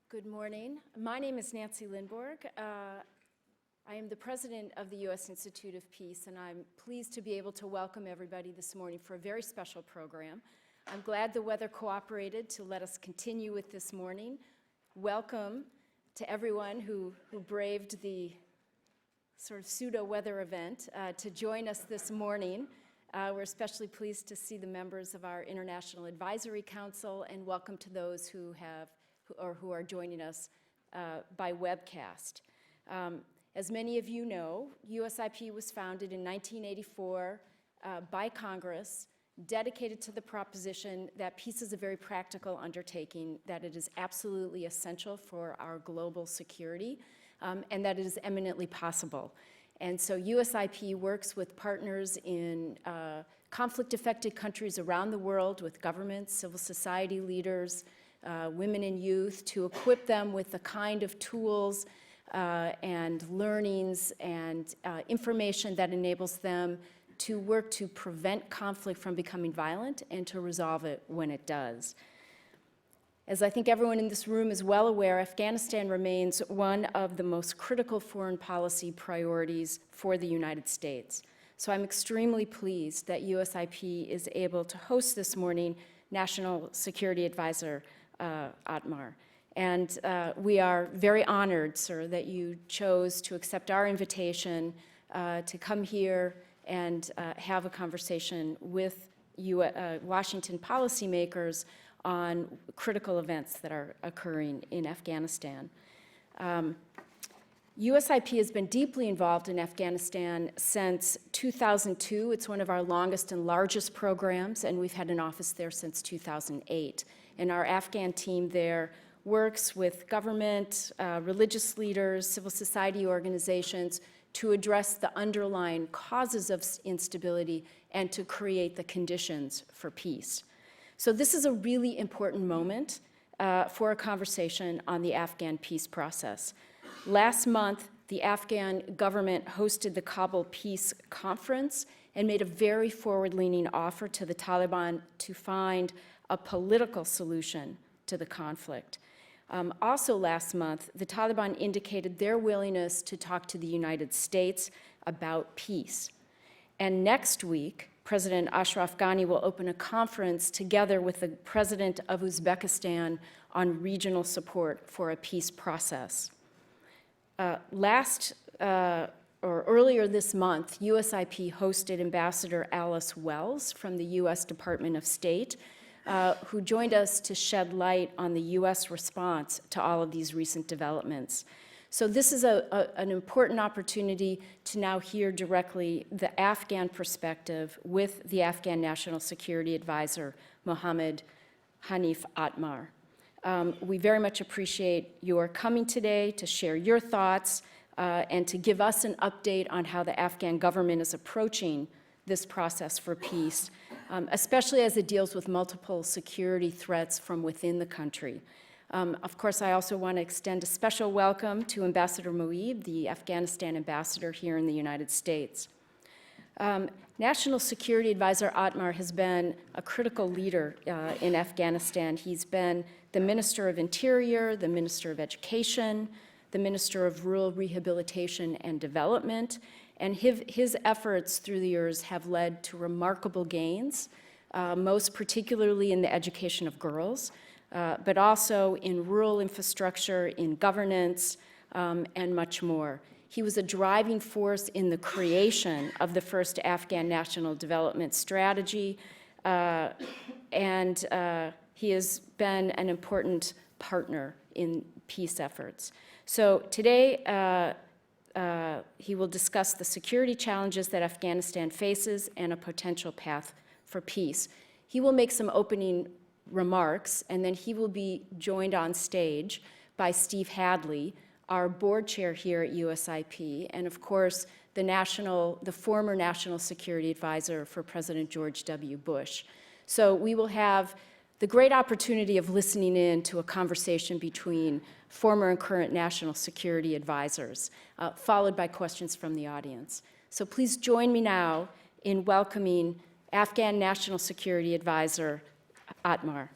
Good morning. My name is Nancy Lindborg. I am the president of the U.S. Institute of Peace, and I'm pleased to be able to welcome everybody this morning for a very special program. I'm glad the weather cooperated to let us continue with this morning. Welcome to everyone who braved the sort of pseudo-weather event to join us this morning. We're especially pleased to see the members of our International Advisory Council, and welcome to those who are joining us by webcast. As many of you know, USIP was founded in 1984 by Congress, dedicated to the proposition that peace is a very practical undertaking, that it is absolutely essential for our global security, and that it is eminently possible. And so USIP works with partners in conflict-affected countries around the world, with governments, civil society leaders, women and youth, to equip them with the kind of tools and learnings and information that enables them to work to prevent conflict from becoming violent and to resolve it when it does. As I think everyone in this room is well aware, Afghanistan remains one of the most critical foreign policy priorities for the United States. So I'm extremely pleased that USIP is able to host this morning National Security Advisor Atmar. And we are very honored, sir, that you chose to accept our invitation to come here and have a conversation with Washington policymakers on critical events that are occurring in Afghanistan. USIP has been deeply involved in Afghanistan since 2002. It's one of our longest and largest programs, and we've had an office there since 2008. And our Afghan team there works with government, religious leaders, civil society organizations to address the underlying causes of instability and to create the conditions for peace. So this is a really important moment for a conversation on the Afghan peace process. Last month, the Afghan government hosted the Kabul Peace Conference and made a very forward-leaning offer to the Taliban to find a political solution to the conflict. Also last month, the Taliban indicated their willingness to talk to the United States about peace. And next week, President Ashraf Ghani will open a conference together with the president of Uzbekistan on regional support for a peace process. Earlier this month, USIP hosted Ambassador Alice Wells from the U.S. Department of State, who joined us to shed light on the U.S. response to all of these recent developments. So this is an important opportunity to now hear directly the Afghan perspective with the Afghan National Security Advisor, Mohammad Hanif Atmar. We very much appreciate your coming today to share your thoughts and to give us an update on how the Afghan government is approaching this process for peace, especially as it deals with multiple security threats from within the country. Of course, I also want to extend a special welcome to Ambassador Moeed, the Afghanistan ambassador here in the United States. National Security Advisor Atmar has been a critical leader in Afghanistan. He's been the Minister of Interior, the Minister of Education, the Minister of Rural Rehabilitation and Development, and his efforts through the years have led to remarkable gains, most particularly in the education of girls, but also in rural infrastructure, in governance, and much more. He was a driving force in the creation of the first Afghan National Development Strategy, and he has been an important partner in peace efforts. So today, he will discuss the security challenges that Afghanistan faces and a potential path for peace. He will make some opening remarks, and then he will be joined on stage by Steve Hadley, our board chair here at USIP, and of course, the former National Security Advisor for President George W. Bush. So we will have the great opportunity of listening in to a conversation between former and current national security advisors, followed by questions from the audience. So please join me now in welcoming Afghan National Security Advisor Atmar.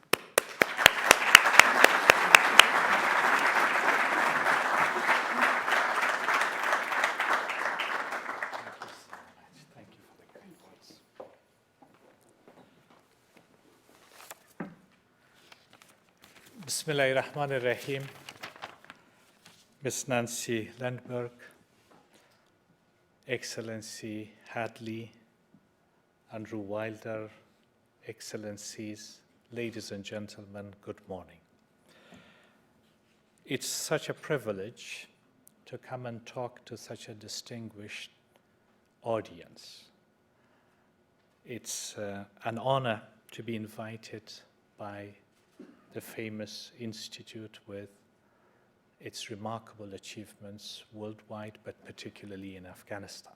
Bismillahirrahmanirrahim. Ms. Nancy Landberg, Excellency Hadley, Andrew Wilder, Excellencies, ladies and gentlemen, good morning. It's such a privilege to come and talk to such a distinguished audience. It's an honor to be invited by the famous institute with its remarkable achievements worldwide, but particularly in Afghanistan.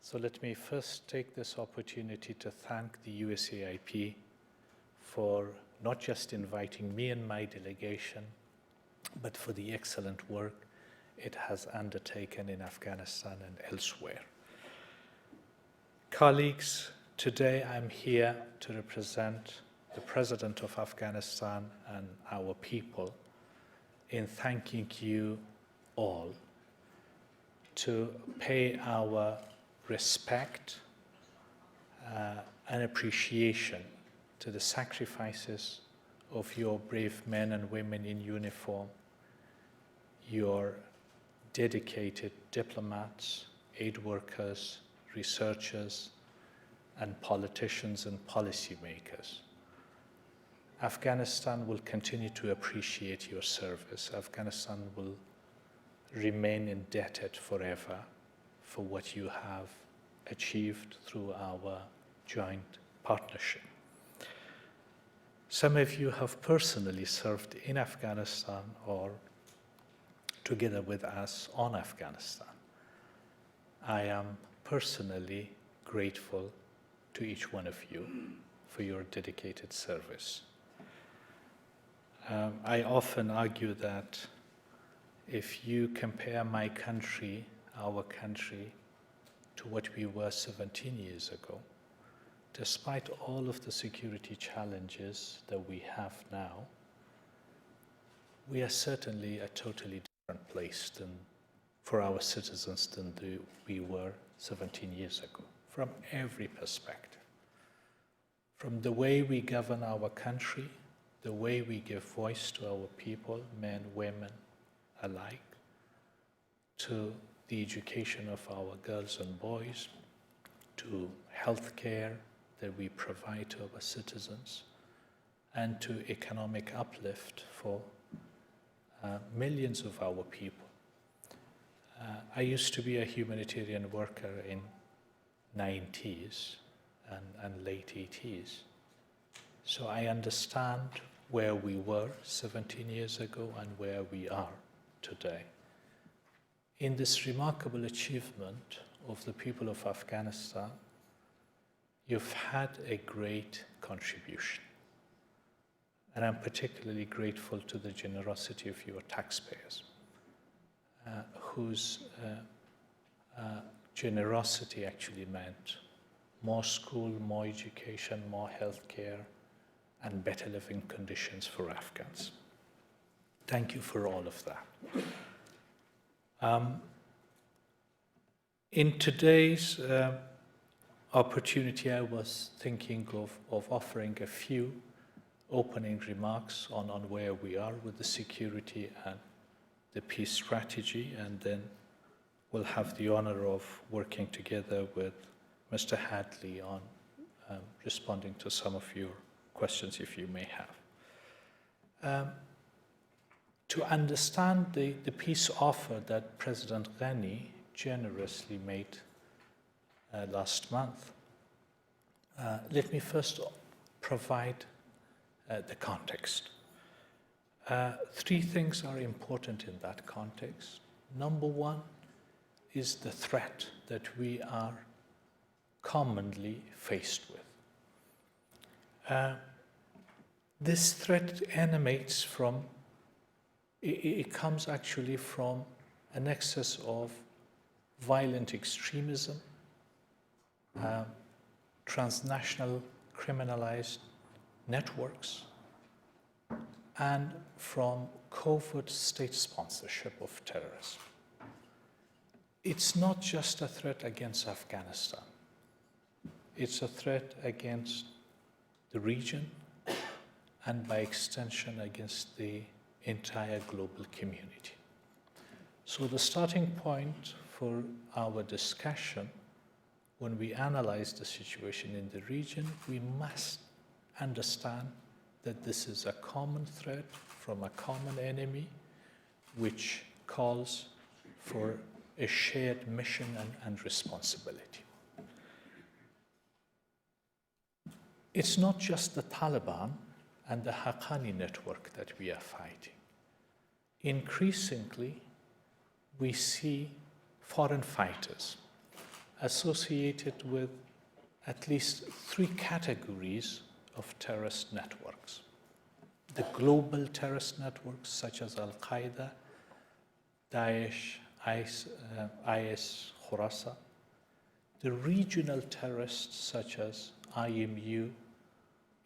So let me first take this opportunity to thank the USIP for not just inviting me and my delegation, but for the excellent work it has undertaken in Afghanistan and elsewhere. Colleagues, today I'm here to represent the President of Afghanistan and our people in thanking you all, to pay our respect and appreciation to the sacrifices of your brave men and women in uniform, your dedicated diplomats, aid workers, researchers, and politicians and policymakers. Afghanistan will continue to appreciate your service. Afghanistan will remain indebted forever for what you have achieved through our joint partnership. Some of you have personally served in Afghanistan or together with us on Afghanistan. I am personally grateful to each one of you for your dedicated service. I often argue that if you compare my country, our country, to what we were 17 years ago, despite all of the security challenges that we have now, we are certainly a totally different place for our citizens than we were 17 years ago, from every perspective. From the way we govern our country, the way we give voice to our people, men, women alike, to the education of our girls and boys, to health care that we provide to our citizens, and to economic uplift for millions of our people. I used to be a humanitarian worker in 90s and late 80s. So I understand where we were 17 years ago and where we are today. In this remarkable achievement of the people of Afghanistan, you've had a great contribution. And I'm particularly grateful to the generosity of your taxpayers, whose generosity actually meant more school, more education, more health care, and better living conditions for Afghans. Thank you for all of that. In today's opportunity, I was thinking of offering a few opening remarks on where we are with the security and the peace strategy, and then we'll have the honor of working together with Mr. Hadley on responding to some of your questions if you may have. To understand the peace offer that President Ghani generously made last month, let me first provide the context. Three things are important in that context. Number one is the threat that we are commonly faced with. This threat emanates from, it comes actually from an excess of violent extremism, transnational criminalized networks, and from covert state sponsorship of terrorism. It's not just a threat against Afghanistan. It's a threat against the region and by extension against the entire global community. So the starting point for our discussion, when we analyze the situation in the region, we must understand that this is a common threat from a common enemy, which calls for a shared mission and responsibility. It's not just the Taliban and the Haqqani network that we are fighting. Increasingly, we see foreign fighters associated with at least 3 categories of terrorist networks. The global terrorist networks such as Al-Qaeda, Daesh, IS, Khorasan, the regional terrorists such as IMU,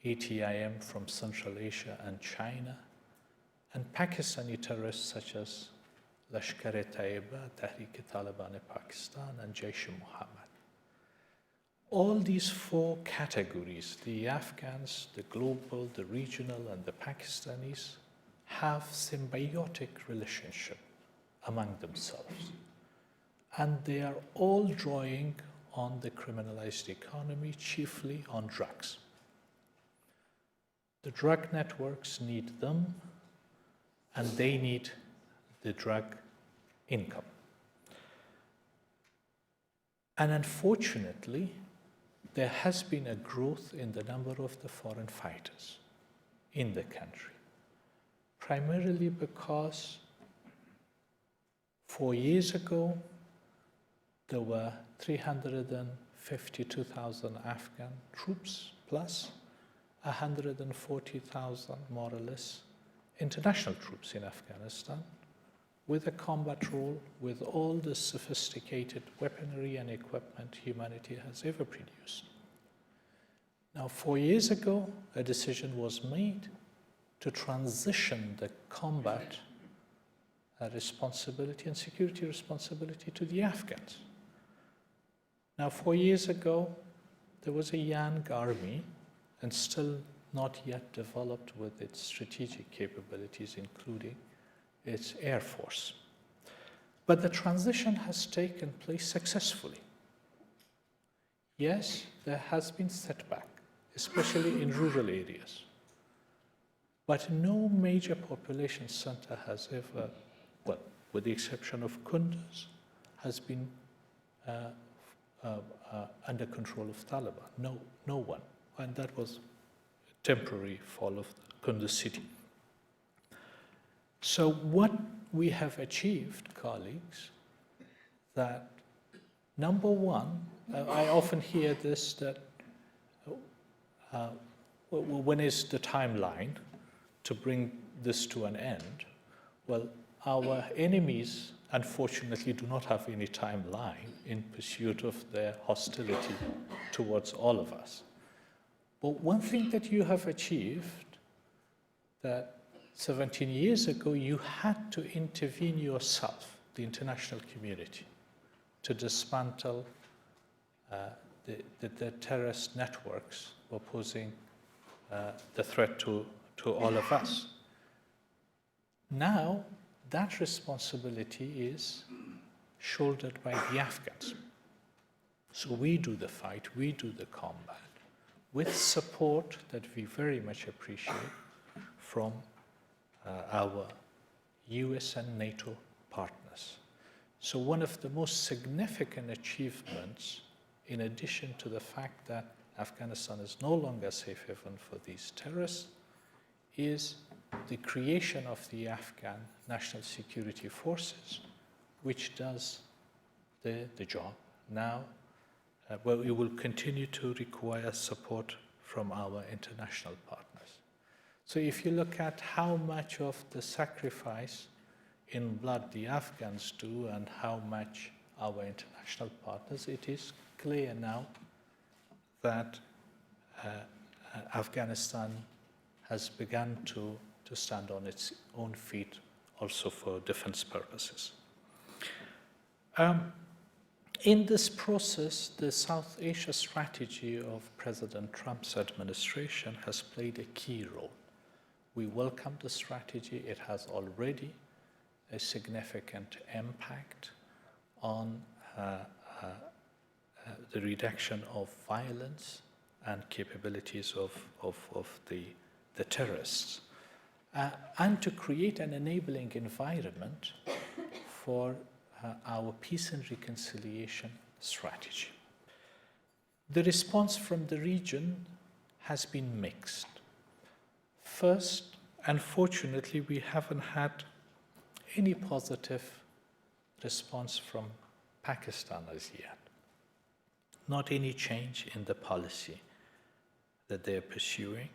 ATIM from Central Asia and China, and Pakistani terrorists such as Lashkar-e-Taiba, Tehrik-e-Taliban-e-Pakistan, and Jaish-e-Mohammad. All these 4 categories, the Afghans, the global, the regional, and the Pakistanis, have symbiotic relationship among themselves. And they are all drawing on the criminalized economy, chiefly on drugs. The drug networks need them, and they need the drug income. And unfortunately, there has been a growth in the number of the foreign fighters in the country, primarily because 4 years ago, there were 352,000 Afghan troops plus 140,000, more or less, international troops in Afghanistan with a combat role, with all the sophisticated weaponry and equipment humanity has ever produced. Now, 4 years ago, a decision was made to transition the combat responsibility and security responsibility to the Afghans. Now, 4 years ago, there was a young army and still not yet developed with its strategic capabilities, including its air force. But the transition has taken place successfully. Yes, there has been setback, especially in rural areas. But no major population center has ever, well, with the exception of Kunduz, has been under control of Taliban. No one. And that was a temporary fall of Kunduz city. So what we have achieved, colleagues, that number one, I often hear this, that when is the timeline to bring this to an end? Well, our enemies, unfortunately, do not have any timeline in pursuit of their hostility towards all of us. But one thing that you have achieved, that 17 years ago you had to intervene yourself, the international community, to dismantle the terrorist networks were posing the threat to all of us. Now, that responsibility is shouldered by the Afghans. So we do the fight, we do the combat, with support that we very much appreciate from our US and NATO partners. So one of the most significant achievements, in addition to the fact that Afghanistan is no longer a safe haven for these terrorists, is the creation of the Afghan National Security Forces, which does the job. Now, well, we will continue to require support from our international partners. So if you look at how much of the sacrifice in blood the Afghans do and how much our international partners, it is clear now that Afghanistan has begun to stand on its own feet also for defense purposes. In this process, the South Asia strategy of President Trump's administration has played a key role. We welcome the strategy. It has already a significant impact on the reduction of violence and capabilities of the terrorists, and to create an enabling environment for our peace and reconciliation strategy. The response from the region has been mixed. First, unfortunately, we haven't had any positive response from Pakistan as yet. Not any change in the policy that they're pursuing.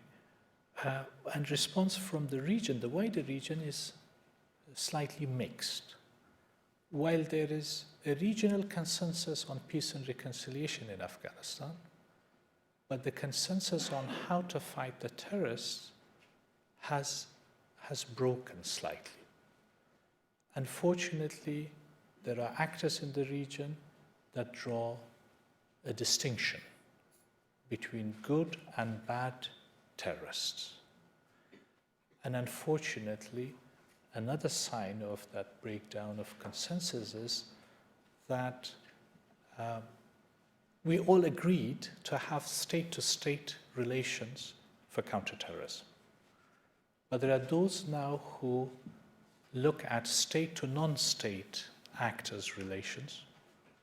And response from the region, the wider region, is slightly mixed. While there is a regional consensus on peace and reconciliation in Afghanistan, but the consensus on how to fight the terrorists has broken slightly. Unfortunately, there are actors in the region that draw a distinction between good and bad terrorists. And unfortunately, another sign of that breakdown of consensus is that we all agreed to have state-to-state relations for counterterrorism. But there are those now who look at state to non-state actors' relations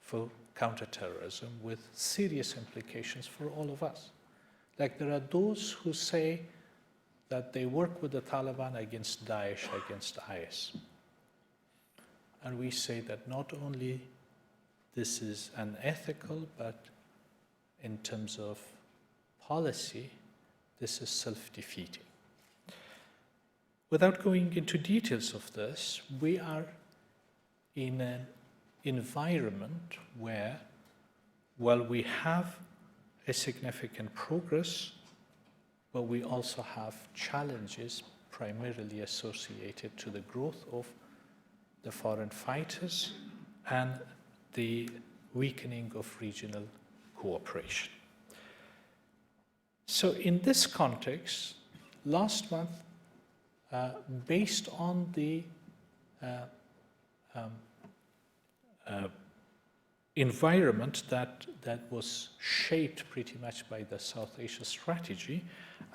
for counterterrorism with serious implications for all of us. Like there are those who say that they work with the Taliban against Daesh, against IS. And we say that not only this is unethical, but in terms of policy, this is self-defeating. Without going into details of this, we are in an environment where, while we have a significant progress, but we also have challenges primarily associated to the growth of the foreign fighters and the weakening of regional cooperation. So in this context, last month, based on the environment that was shaped pretty much by the South Asia strategy,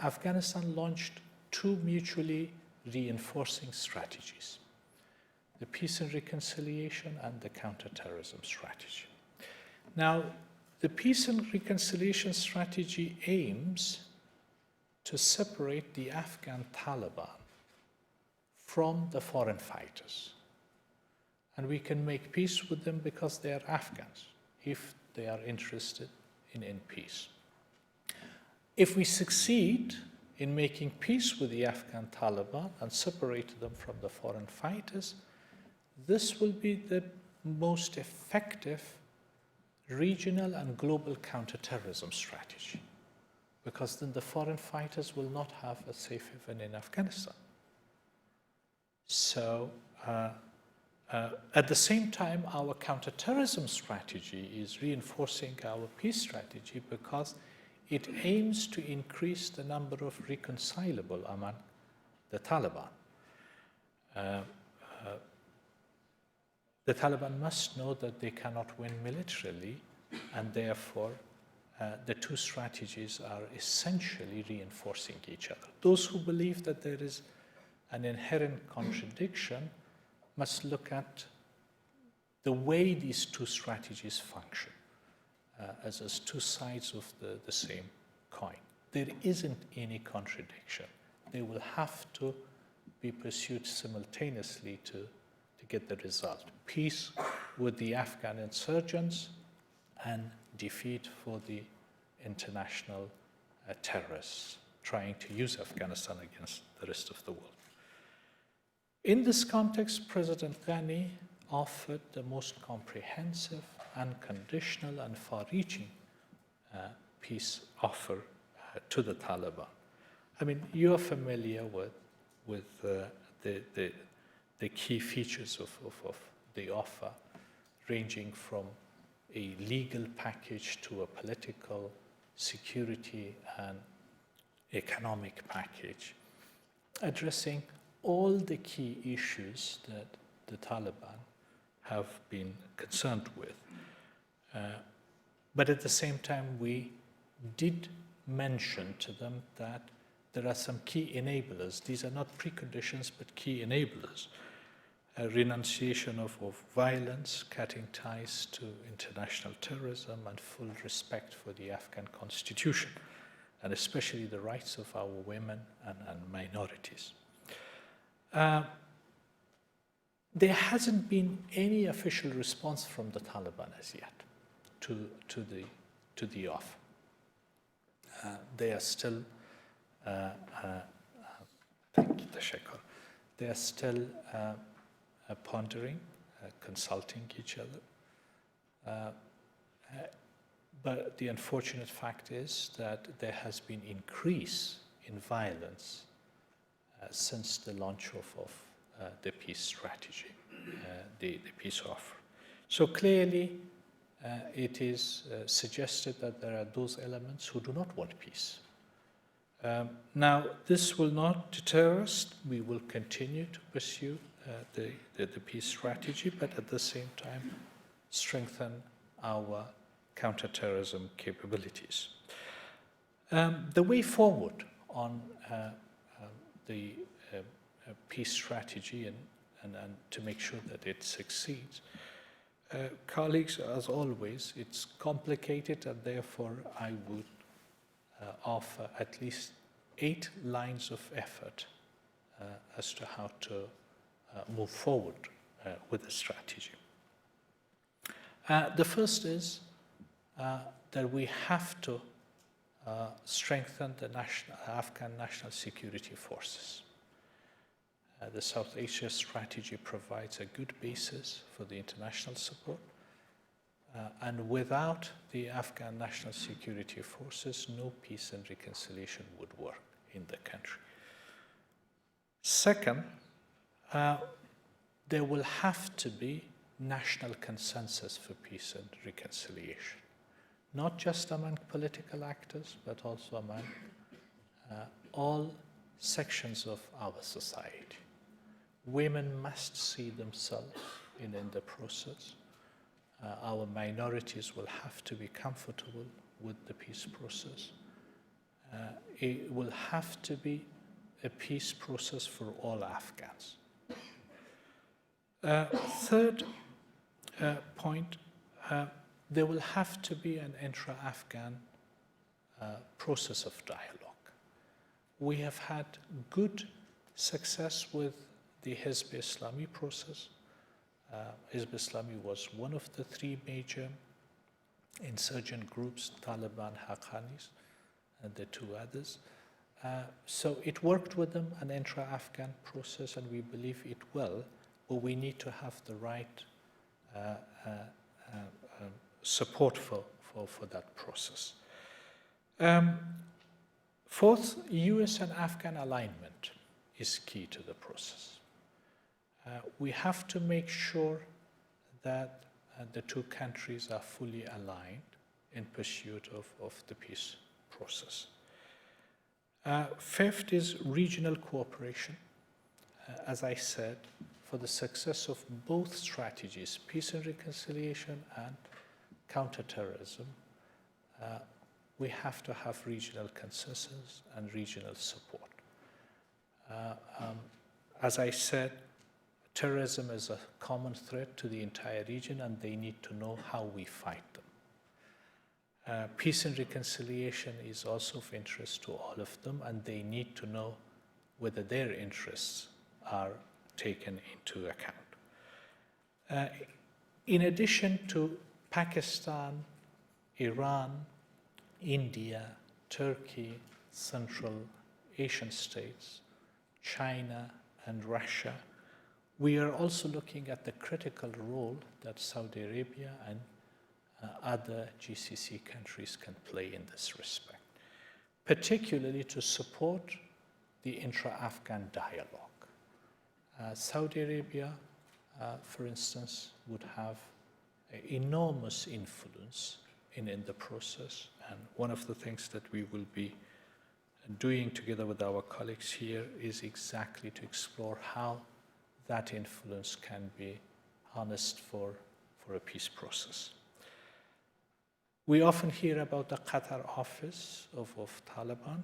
Afghanistan launched two mutually reinforcing strategies: the peace and reconciliation and the counterterrorism strategy. Now, the peace and reconciliation strategy aims to separate the Afghan Taliban from the foreign fighters. And we can make peace with them because they are Afghans, if they are interested in peace. If we succeed in making peace with the Afghan Taliban and separate them from the foreign fighters, this will be the most effective regional and global counterterrorism strategy, because then the foreign fighters will not have a safe haven in Afghanistan. So, at the same time, our counterterrorism strategy is reinforcing our peace strategy because it aims to increase the number of reconcilable among the Taliban. The Taliban must know that they cannot win militarily, and therefore the two strategies are essentially reinforcing each other. Those who believe that there is an inherent contradiction must look at the way these two strategies function as two sides of the same coin. There isn't any contradiction. They will have to be pursued simultaneously to get the result. Peace with the Afghan insurgents and defeat for the international terrorists trying to use Afghanistan against the rest of the world. In this context, President Ghani offered the most comprehensive, unconditional, and far-reaching peace offer to the Taliban. I mean, you are familiar with the key features of the offer, ranging from a legal package to a political, security, and economic package. addressing all the key issues that the Taliban have been concerned with. But at the same time, we did mention to them that there are some key enablers. These are not preconditions, but key enablers. A renunciation of violence, cutting ties to international terrorism, and full respect for the Afghan constitution, and especially the rights of our women and minorities. There hasn't been any official response from the Taliban as yet to the offer. They are still, thank you, Tashakkur. They are still pondering, consulting each other. But the unfortunate fact is that there has been increase in violence since the launch of the peace strategy, the peace offer. So clearly, it is suggested that there are those elements who do not want peace. Now, this will not deter us. We will continue to pursue the peace strategy, but at the same time, strengthen our counterterrorism capabilities. The way forward on the peace strategy and to make sure that it succeeds, colleagues, as always, it's complicated, and therefore I would offer at least 8 lines of effort as to how to move forward with the strategy. The first is that we have to strengthen the Afghan national security forces. The South Asia strategy provides a good basis for the international support. And without the Afghan national security forces, no peace and reconciliation would work in the country. Second, there will have to be national consensus for peace and reconciliation, not just among political actors, but also among all sections of our society. Women must see themselves in the process. Our minorities will have to be comfortable with the peace process. It will have to be a peace process for all Afghans. Third point, there will have to be an intra-Afghan process of dialogue. We have had good success with the Hizb Islami process. Hizb Islami was one of the 3 major insurgent groups, Taliban, Haqqanis, and the 2 others. So it worked with them, an intra-Afghan process, and we believe it will, but we need to have the right support for that process. Fourth, US and Afghan alignment is key to the process. We have to make sure that the 2 countries are fully aligned in pursuit of the peace process. Fifth is regional cooperation. As I said, for the success of both strategies, peace and reconciliation and counterterrorism, we have to have regional consensus and regional support. As I said, terrorism is a common threat to the entire region, and they need to know how we fight them. Peace and reconciliation is also of interest to all of them, and they need to know whether their interests are taken into account. In addition to Pakistan, Iran, India, Turkey, Central Asian states, China, and Russia, we are also looking at the critical role that Saudi Arabia and other GCC countries can play in this respect, particularly to support the intra-Afghan dialogue. Saudi Arabia, for instance, would have enormous influence in the process, and one of the things that we will be doing together with our colleagues here is exactly to explore how that influence can be harnessed for a peace process. We often hear about the Qatar office of Taliban.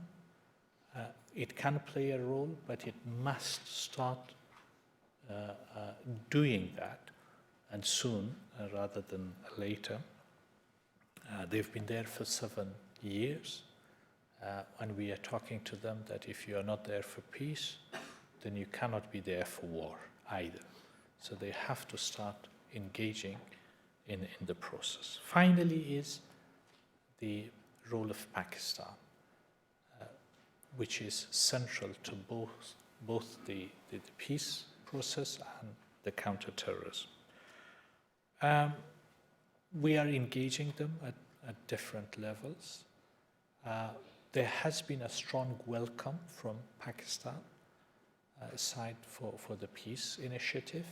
It can play a role, but it must start doing that, and soon rather than later. They've been there for 7 years, and we are talking to them that if you are not there for peace, then you cannot be there for war either. So they have to start engaging in the process. Finally is the role of Pakistan, which is central to both the peace process and the counterterrorism. We are engaging them at different levels. There has been a strong welcome from Pakistan side for the peace initiative,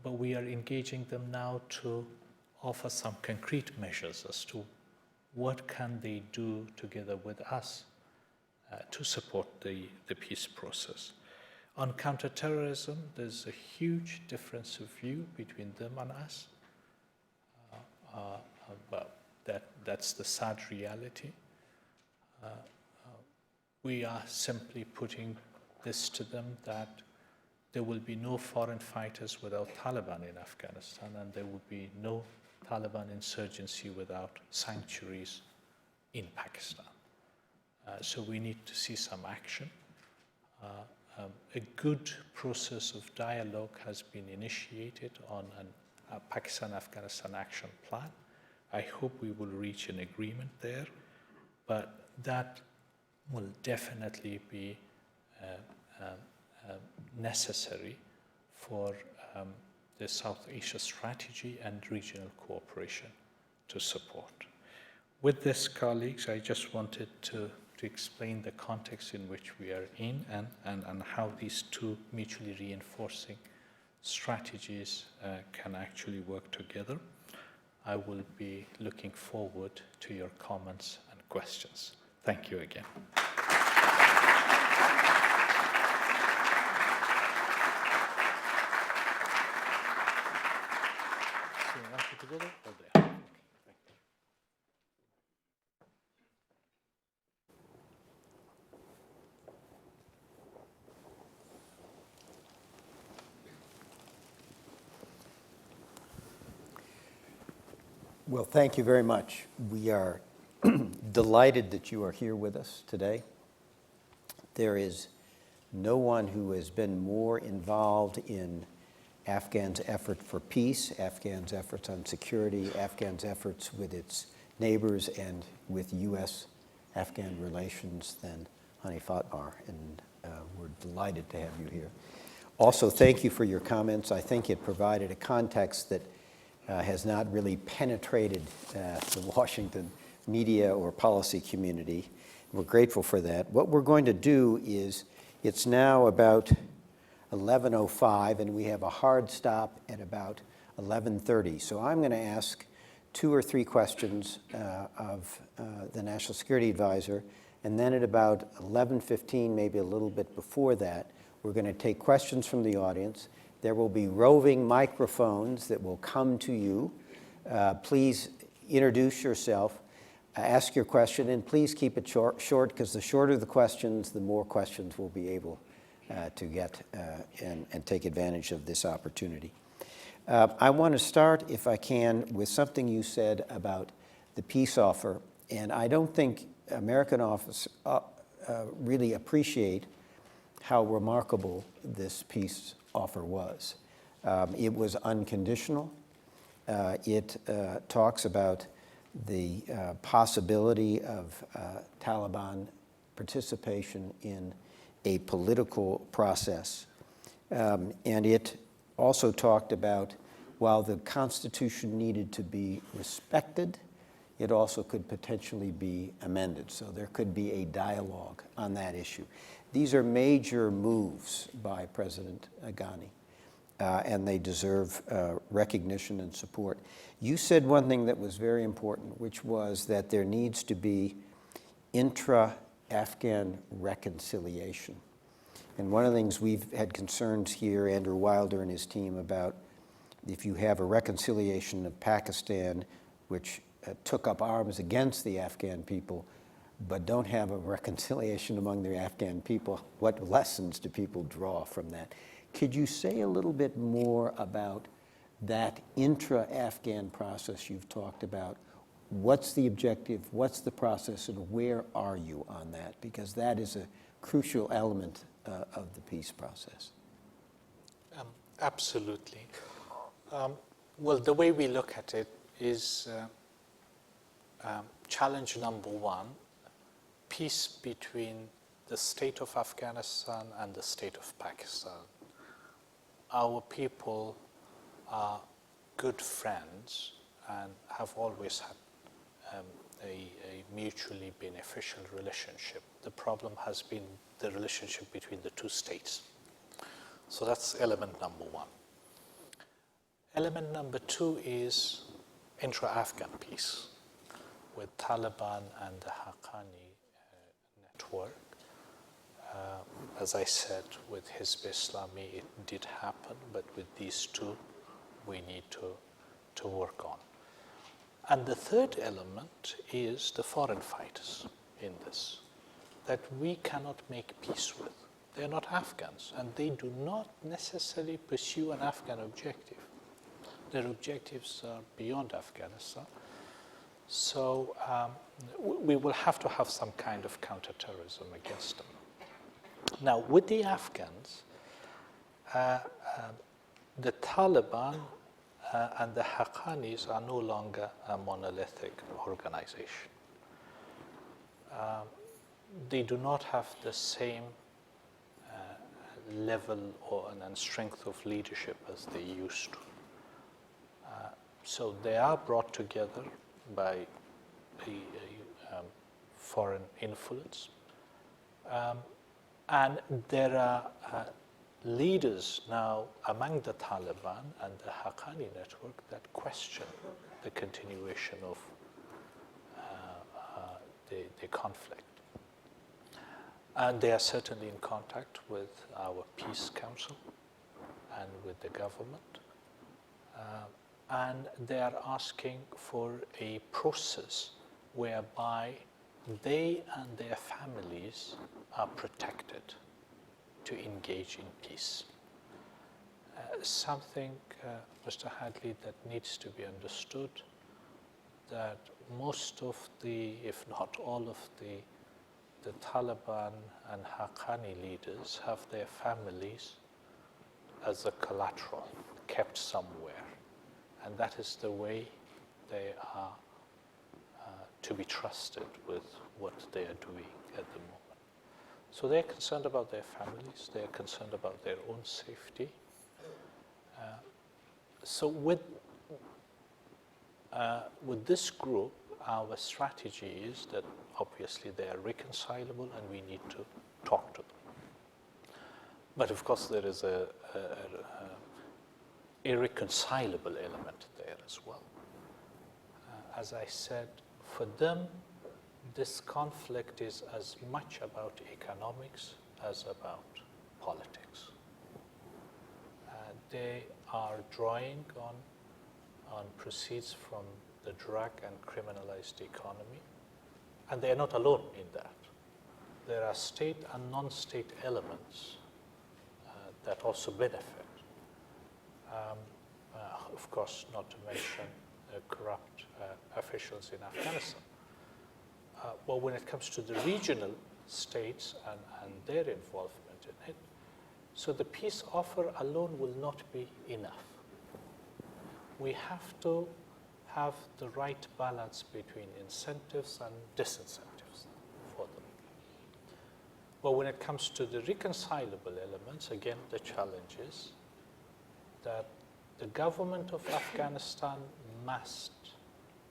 but we are engaging them now to offer some concrete measures as to what can they do together with us to support the peace process. On counterterrorism, there's a huge difference of view between them and us, but that's the sad reality. We are simply putting this to them that there will be no foreign fighters without Taliban in Afghanistan, and there will be no Taliban insurgency without sanctuaries in Pakistan. So we need to see some action. A good process of dialogue has been initiated on a Pakistan-Afghanistan action plan. I hope we will reach an agreement there, but that will definitely be necessary for the South Asia strategy and regional cooperation to support. With this, colleagues, I just wanted to explain the context in which we are in and how these two mutually reinforcing strategies can actually work together. I will be looking forward to your comments and questions. Thank you again. So you want me to go there or there? Okay, thank you. Well, thank you very much. We are delighted that you are here with us today. There is no one who has been more involved in Afghan's effort for peace, Afghan's efforts on security, Afghan's efforts with its neighbors and with U.S.-Afghan relations than Hanif Atmar, and we're delighted to have you here. Also, thank you for your comments. I think it provided a context that has not really penetrated the Washington media or policy community. We're grateful for that. What we're going to do is, it's now about 11:05, and we have a hard stop at about 11:30. So I'm going to ask 2 or 3 questions of the National Security Advisor, and then at about 11:15, maybe a little bit before that, we're going to take questions from the audience. There will be roving microphones that will come to you. Please introduce yourself, ask your question, and please keep it short, because the shorter the questions, the more questions we'll be able to get and take advantage of this opportunity. I want to start, if I can, with something you said about the peace offer, and I don't think American officers really appreciate how remarkable this peace offer was. It was unconditional. It talks about the possibility of Taliban participation in a political process. And it also talked about, while the Constitution needed to be respected, it also could potentially be amended. So there could be a dialogue on that issue. These are major moves by President Ghani, and they deserve recognition and support. You said one thing that was very important, which was that there needs to be intra Afghan reconciliation. And one of the things we've had concerns here, Andrew Wilder and his team, about if you have a reconciliation of Pakistan, which took up arms against the Afghan people, but don't have a reconciliation among the Afghan people, what lessons do people draw from that? Could you say a little bit more about that intra-Afghan process you've talked about? What's the objective, what's the process, and where are you on that? Because that is a crucial element of the peace process. Absolutely. Well, the way we look at it is challenge number one, peace between the state of Afghanistan and the state of Pakistan. Our people are good friends and have always had a mutually beneficial relationship. The problem has been the relationship between the two states. So that's element number one. Element number two is intra-Afghan peace with Taliban and the Haqqani network. As I said, with Hizb Islami, it did happen, but with these two, we need to work on. And the third element is the foreign fighters in this, that we cannot make peace with. They're not Afghans, and they do not necessarily pursue an Afghan objective. Their objectives are beyond Afghanistan. So we will have to have some kind of counterterrorism against them. Now, with the Afghans, the Taliban and the Haqqanis are no longer a monolithic organization. They do not have the same level and strength of leadership as they used to. So they are brought together by a foreign influence. And there are leaders now among the Taliban and the Haqqani network that question the continuation of the conflict. And they are certainly in contact with our Peace Council and with the government. And they are asking for a process whereby they and their families are protected to engage in peace. Something, Mr. Hadley, that needs to be understood, that most of the, if not all of the Taliban and Haqqani leaders have their families as a collateral, kept somewhere. And that is the way they are to be trusted with what they are doing at the moment. So they're concerned about their families, they're concerned about their own safety. So with this group, our strategy is that obviously they are reconcilable and we need to talk to them. But of course there is a irreconcilable element there as well. As I said, for them, this conflict is as much about economics as about politics. They are drawing on proceeds from the drug and criminalized economy, and they are not alone in that. There are state and non-state elements that also benefit. Of course, not to mention corrupt officials in Afghanistan. But when it comes to the regional states and their involvement in it, so the peace offer alone will not be enough. We have to have the right balance between incentives and disincentives for them. But when it comes to the reconcilable elements, again, the challenge is that the government of Afghanistan must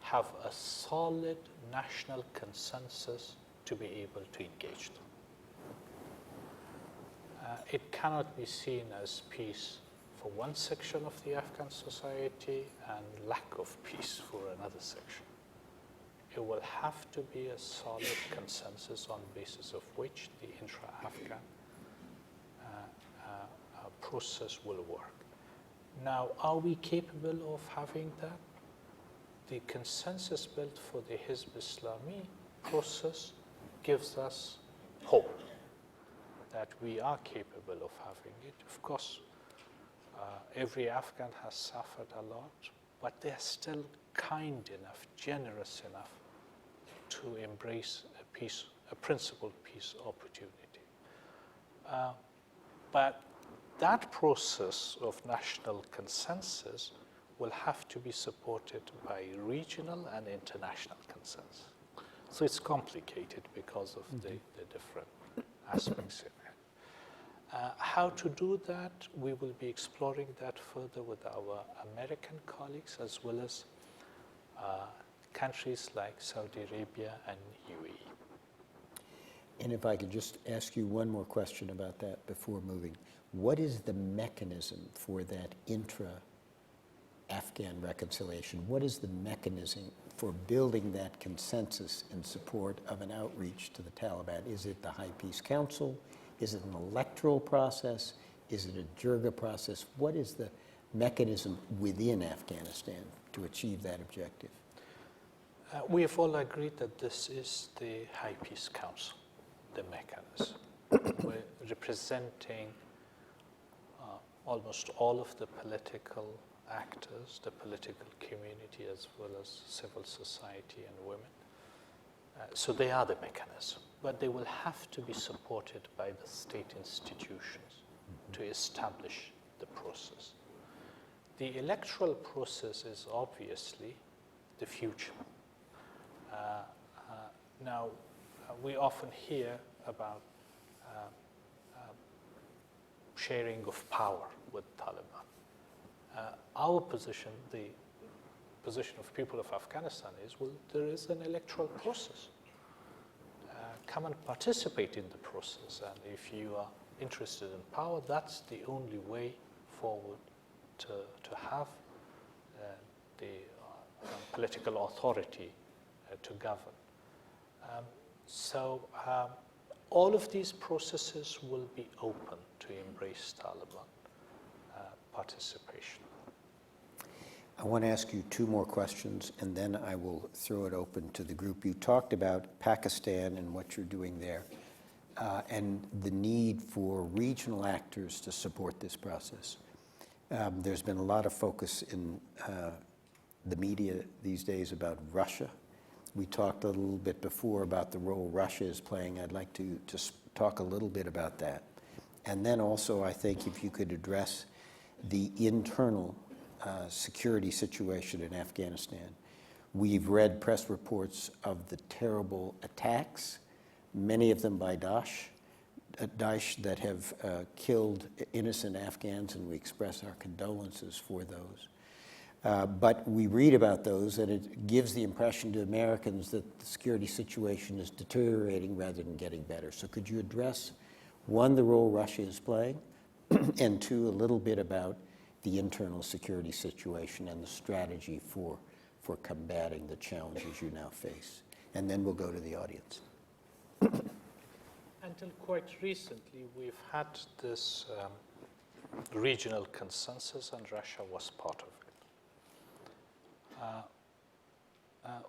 have a solid national consensus to be able to engage them. It cannot be seen as peace for one section of the Afghan society and lack of peace for another section. it will have to be a solid consensus on basis of which the intra-Afghan process will work. Now, are we capable of having that? The consensus built for the Hizb Islami process gives us hope that we are capable of having it. Of course, every Afghan has suffered a lot, but they're still kind enough, generous enough to embrace a principled peace opportunity. But that process of national consensus will have to be supported by regional and international consensus. So it's complicated because of the different aspects in it. How to do that, we will be exploring that further with our American colleagues as well as countries like Saudi Arabia and UAE. And if I could just ask you one more question about that before moving. What is the mechanism for that intra-Afghan reconciliation? What is the mechanism for building that consensus in support of an outreach to the Taliban? Is it the High Peace Council? Is it an electoral process? Is it a jirga process? What is the mechanism within Afghanistan to achieve that objective? We have all agreed that this is the High Peace Council, the mechanism. We're representing almost all of the political actors, the political community, as well as civil society and women. So they are the mechanism, but they will have to be supported by the state institutions to establish the process. The electoral process is obviously the future. Now, we often hear about sharing of power with Taliban. Our position, the position of people of Afghanistan is, well, there is an electoral process. Come and participate in the process, and if you are interested in power, that's the only way forward to have the political authority to govern. So all of these processes will be open to embrace Taliban participation. I want to ask you two more questions, and then I will throw it open to the group. You talked about Pakistan and what you're doing there, and the need for regional actors to support this process. There's been a lot of focus in the media these days about Russia. We talked a little bit before about the role Russia is playing. I'd like to talk a little bit about that. And then also, I think if you could address the internal security situation in Afghanistan. We've read press reports of the terrible attacks, many of them by Daesh that have killed innocent Afghans, and we express our condolences for those. But we read about those, and it gives the impression to Americans that the security situation is deteriorating rather than getting better. So could you address, one, the role Russia is playing, and two, a little bit about the internal security situation and the strategy for combating the challenges you now face? And then we'll go to the audience. Until quite recently, we've had this regional consensus, and Russia was part of it.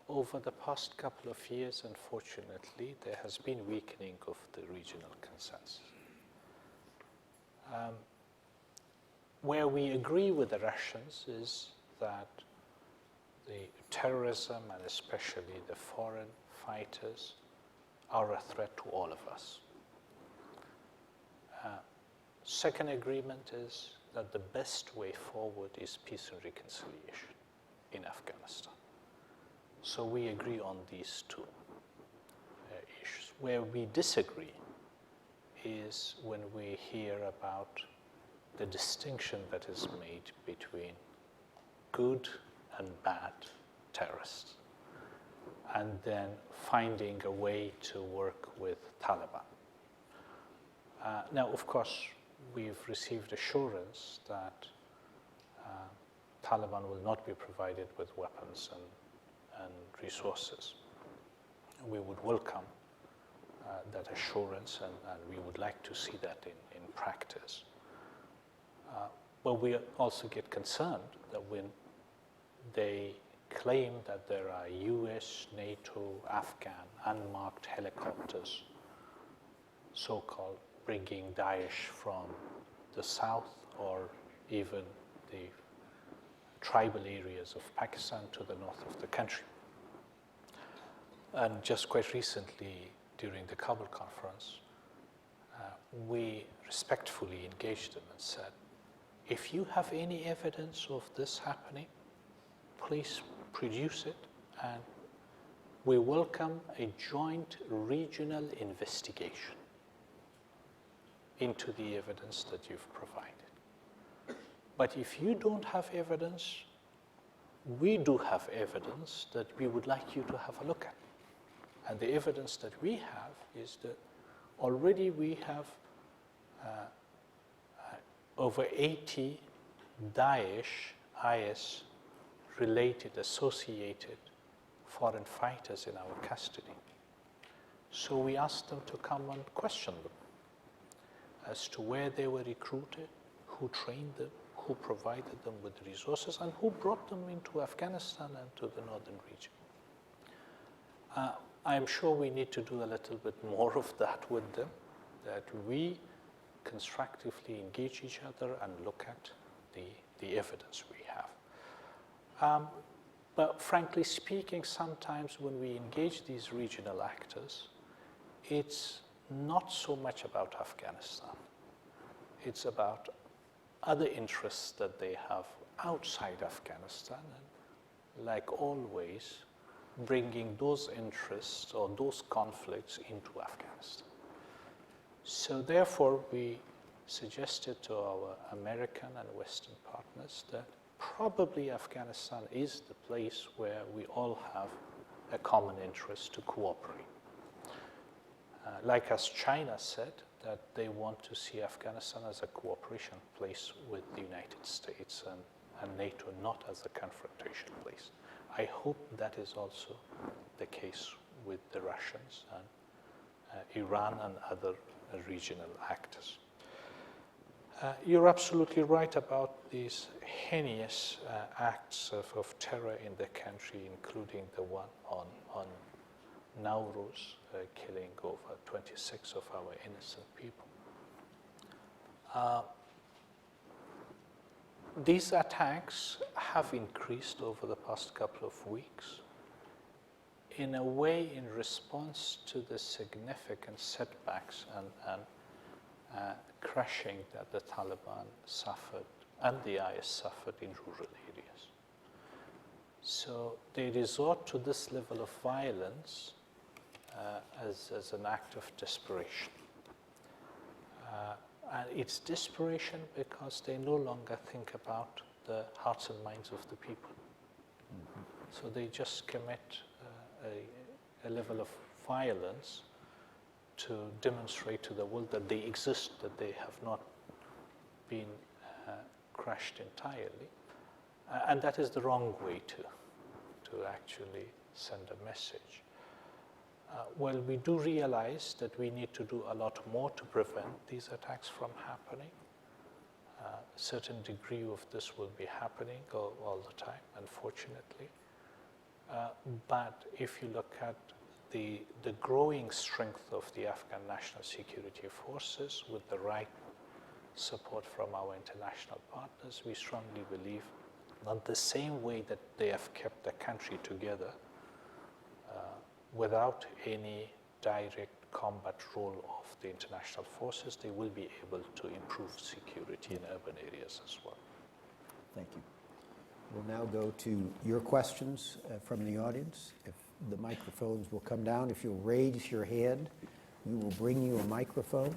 Over the past couple of years, unfortunately, there has been weakening of the regional consensus. Where we agree with the Russians is that the terrorism, and especially the foreign fighters, are a threat to all of us. Second agreement is that the best way forward is peace and reconciliation in Afghanistan. So we agree on these two issues. Where we disagree is when we hear about the distinction that is made between good and bad terrorists, and then finding a way to work with Taliban. Now, of course, we've received assurance that Taliban will not be provided with weapons and resources. we would welcome that assurance, and we would like to see that in practice. But we also get concerned that when they claim that there are US, NATO, Afghan, unmarked helicopters, so-called bringing Daesh from the south or even the tribal areas of Pakistan to the north of the country. And just quite recently, during the Kabul conference, we respectfully engaged them and said, if you have any evidence of this happening, please produce it, and we welcome a joint regional investigation into the evidence that you've provided. But if you don't have evidence, we do have evidence that we would like you to have a look at. And the evidence that we have is that already we have over 80 Daesh, IS related, associated foreign fighters in our custody. So we asked them to come and question them as to where they were recruited, who trained them, who provided them with resources, and who brought them into Afghanistan and to the northern region. I'm sure we need to do a little bit more of that with them, that we constructively engage each other and look at the evidence we have. But frankly speaking, sometimes when we engage these regional actors, it's not so much about Afghanistan. It's about other interests that they have outside Afghanistan, and like always, bringing those interests or those conflicts into Afghanistan. So therefore, we suggested to our American and Western partners that probably Afghanistan is the place where we all have a common interest to cooperate. Like as China said, that they want to see Afghanistan as a cooperation place with the United States and NATO, not as a confrontation place. I hope that is also the case with the Russians and Iran and other regional actors. You're absolutely right about these heinous acts of terror in the country, including the one on Nowruz, killing over 26 of our innocent people. These attacks have increased over the past couple of weeks in a way in response to the significant setbacks and crushing that the Taliban suffered and the IS suffered in rural areas. So they resort to this level of violence as an act of desperation. And it's desperation because they no longer think about the hearts and minds of the people. Mm-hmm. So they just commit a level of violence to demonstrate to the world that they exist, that they have not been crushed entirely. And that is the wrong way to actually send a message. Well, we do realize that we need to do a lot more to prevent these attacks from happening. A certain degree of this will be happening all the time, unfortunately. But if you look at the growing strength of the Afghan National Security Forces with the right support from our international partners, we strongly believe that the same way that they have kept the country together without any direct combat role of the international forces, they will be able to improve security in urban areas as well. Thank you. We'll now go to your questions from the audience. If the microphones will come down, if you'll raise your hand, we will bring you a microphone.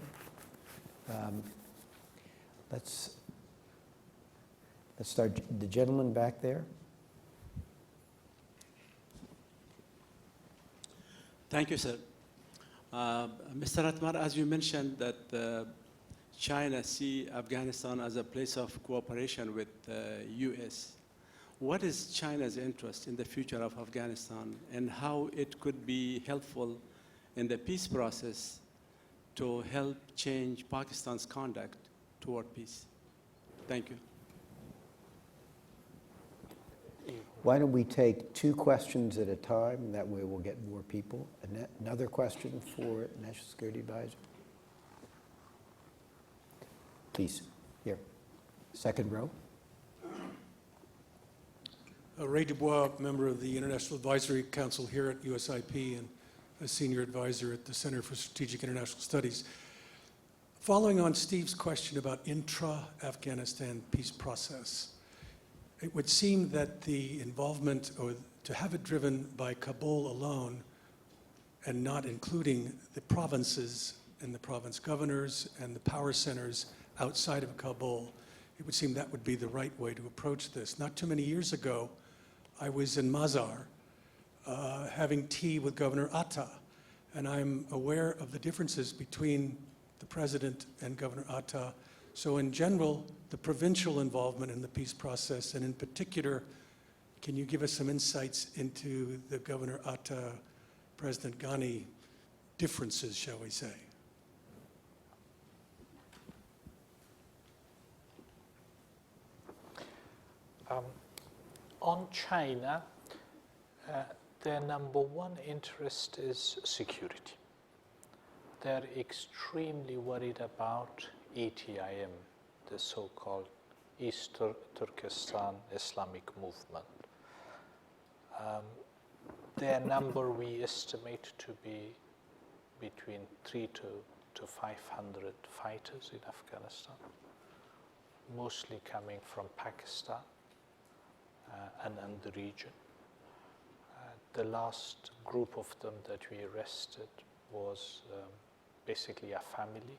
Let's start, the gentleman back there. Thank you, sir. Mr. Atmar, as you mentioned that China see Afghanistan as a place of cooperation with the U.S. what is China's interest in the future of Afghanistan and how it could be helpful in the peace process to help change Pakistan's conduct toward peace? Thank you. Why don't we take 2 questions at a time, and that way we'll get more people. Another question for National Security Advisor? Please, here, second row. Ray Dubois, member of the International Advisory Council here at USIP and a senior advisor at the Center for Strategic International Studies. Following on Steve's question about intra-Afghanistan peace process, it would seem that the involvement, or to have it driven by Kabul alone and not including the provinces and the province governors and the power centers outside of Kabul, it would seem that would be the right way to approach this. Not too many years ago, I was in Mazar having tea with Governor Atta, and I'm aware of the differences between the president and Governor Atta. So in general, the provincial involvement in the peace process, and in particular, can you give us some insights into the Governor Atta, President Ghani differences, shall we say? On China, their number one interest is security. They're extremely worried about ATIM, the so-called East Turkestan Islamic movement. Their number we estimate to be between 300 to 500 fighters in Afghanistan, mostly coming from Pakistan and the region. The last group of them that we arrested was basically a family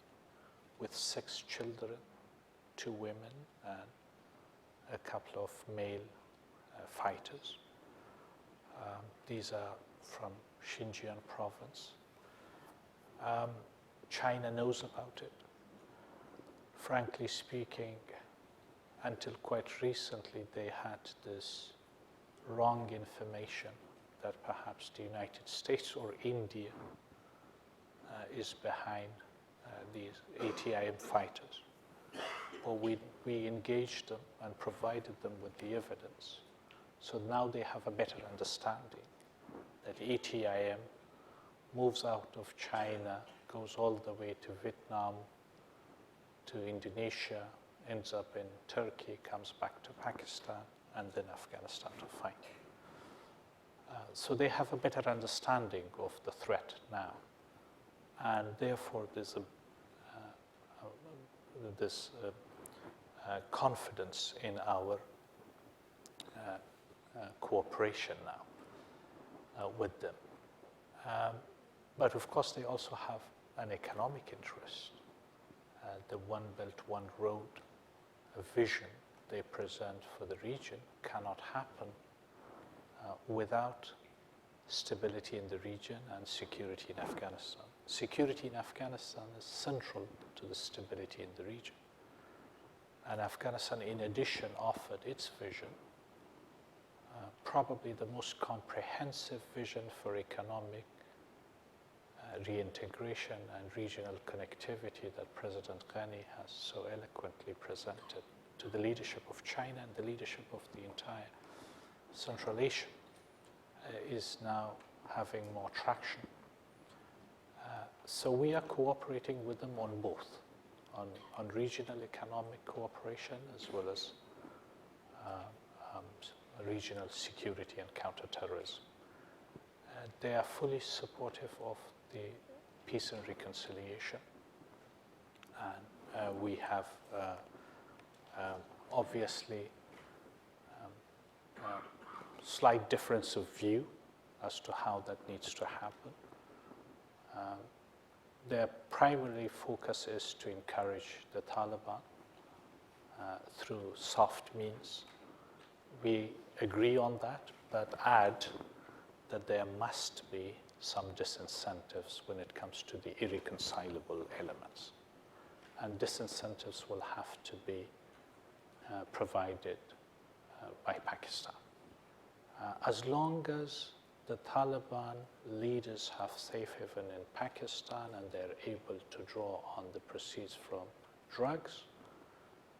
with 6 children, 2 women, and a couple of male fighters. These are from Xinjiang province. China knows about it. Frankly speaking, until quite recently, they had this wrong information that perhaps the United States or India is behind these ATIM fighters. But we engaged them and provided them with the evidence. So now they have a better understanding that ATIM moves out of China, goes all the way to Vietnam, to Indonesia, ends up in Turkey, comes back to Pakistan, and then Afghanistan to fight. So they have a better understanding of the threat now. And therefore, there's this confidence in our cooperation now with them. But of course, they also have an economic interest. The One Belt, One Road vision they present for the region cannot happen without stability in the region and security in Afghanistan. Security in Afghanistan is central to the stability in the region. And Afghanistan, in addition, offered its vision, probably the most comprehensive vision for economic reintegration and regional connectivity that President Ghani has so eloquently presented to the leadership of China and the leadership of the entire Central Asia is now having more traction. So we are cooperating with them on both, on regional economic cooperation as well as regional security and counterterrorism. They are fully supportive of the peace and reconciliation. And we have obviously slight difference of view as to how that needs to happen. Their primary focus is to encourage the Taliban through soft means. We agree on that, but add that there must be some disincentives when it comes to the irreconcilable elements. And disincentives will have to be provided by Pakistan. As long as the Taliban leaders have safe haven in Pakistan and they're able to draw on the proceeds from drugs,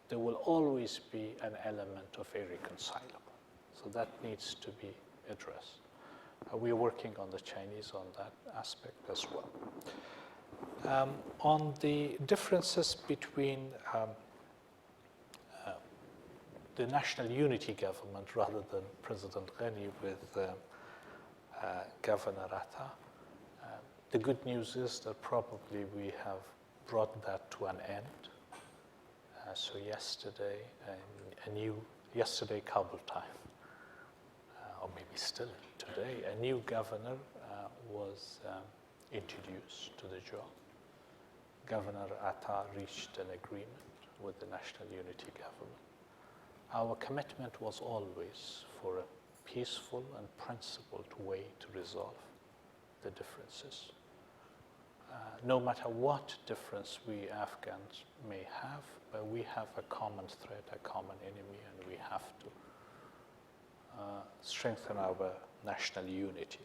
there will always be an element of irreconcilable. So that needs to be addressed. We're working on the Chinese on that aspect as well. On the differences between the national unity government rather than President Ghani with Governor Atta, the good news is that probably we have brought that to an end. So yesterday, yesterday Kabul time, or maybe still today, a new governor was introduced to the job. Governor Atta reached an agreement with the national unity government. Our commitment was always for a peaceful and principled way to resolve the differences. No matter what difference we Afghans may have, but we have a common threat, a common enemy, and we have to strengthen our national unity.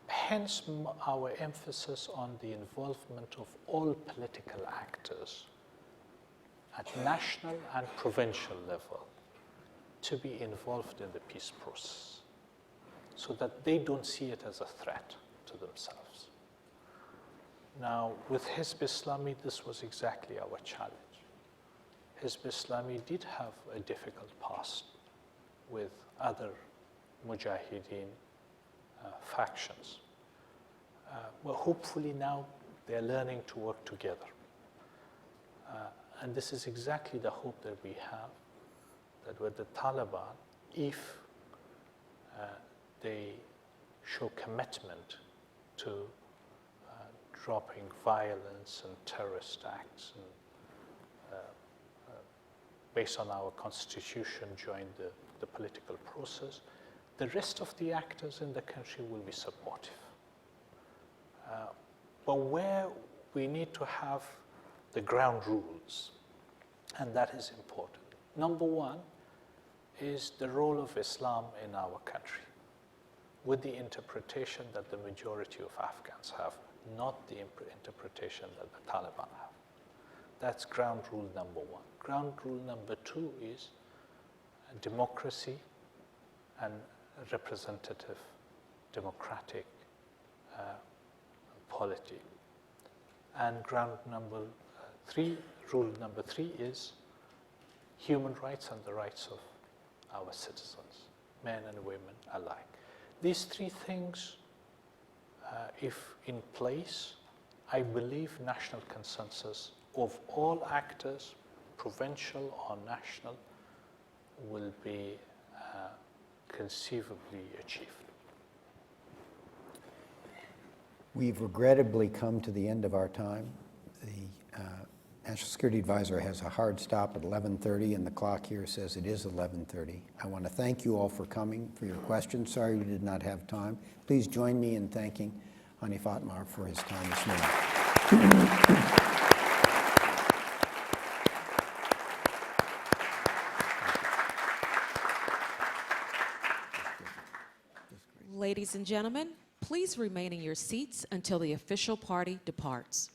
Hence, our emphasis on the involvement of all political actors at national and provincial level to be involved in the peace process so that they don't see it as a threat to themselves. Now, with Hizb Islami, this was exactly our challenge. Hizb Islami did have a difficult past with other Mujahideen factions. Well, hopefully now they're learning to work together. And this is exactly the hope that we have, that with the Taliban, if they show commitment to dropping violence and terrorist acts, and based on our constitution, join the political process, the rest of the actors in the country will be supportive. But where we need to have the ground rules, and that is important. Number one is the role of Islam in our country, with the interpretation that the majority of Afghans have, not the interpretation that the Taliban have. That's ground rule number one. Ground rule number two is democracy and representative democratic polity. And ground number three, rule number three is human rights and the rights of our citizens, men and women alike. These three things, if in place, I believe national consensus of all actors, provincial or national, will be conceivably achieved. We've regrettably come to the end of our time. The National Security Advisor has a hard stop at 11:30, and the clock here says it is 11:30. I want to thank you all for coming, for your questions. Sorry we did not have time. Please join me in thanking Hanif Atmar for his time this morning. Ladies and gentlemen, please remain in your seats until the official party departs.